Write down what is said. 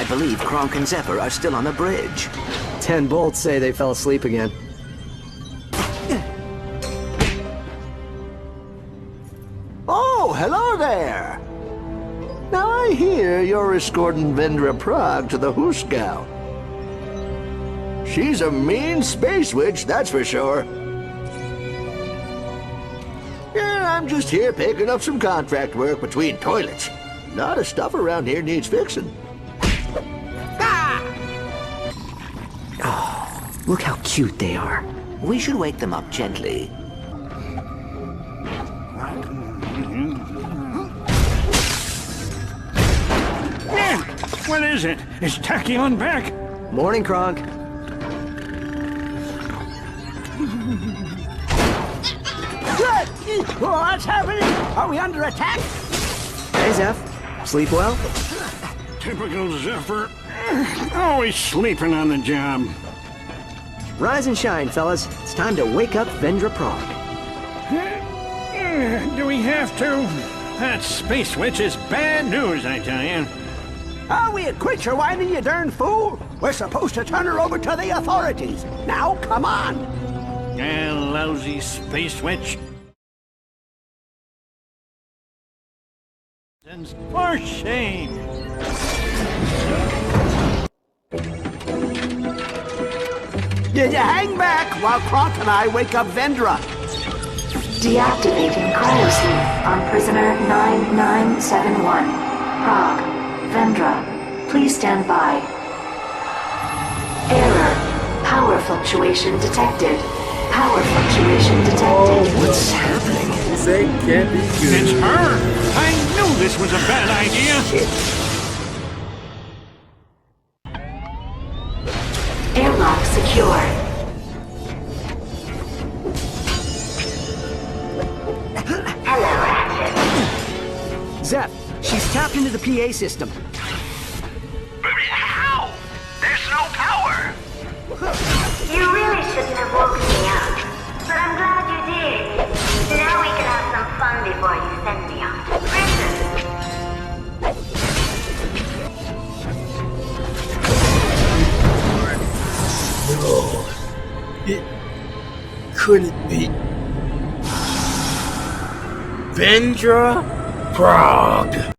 I believe Clank and Zephyr are still on the bridge. 10 bolts say they fell asleep again. Oh, hello there! Now I hear you're escorting Vendra Prague to the Hooskow. She's a mean space witch, that's for sure. Yeah, I'm just here picking up some contract work between toilets. A lot of stuff around here needs fixing. Oh, look how cute they are. We should wake them up gently. What is it? Is Tachyon back? Morning, Kronk. What's happening? Are we under attack? Hey, Zeph. Sleep well? Typical Zephyr. Always sleeping on the job. Rise and shine, fellas. It's time to wake up Vendra Prague. Do we have to? That space witch is bad news, I tell you. Are we a creature whining, you darn fool? We're supposed to turn her over to the authorities. Now, come on. Lousy space witch. For shame. You hang back while Clank and I wake up Vendra. Deactivating cryosleep on prisoner 9971. Prague. Vendra. Please stand by. Error. Power fluctuation detected. Power fluctuation detected. What's happening? This ain't can't be good. It's her! I knew this was a bad idea! Airlock secured. Hello, Ratchet. Zeph, she's tapped into the PA system. How? There's no power! You really shouldn't have woken me up, but I'm glad you did. Now we can have some fun before you send me off to prison. No, it couldn't be. Vendra Prague.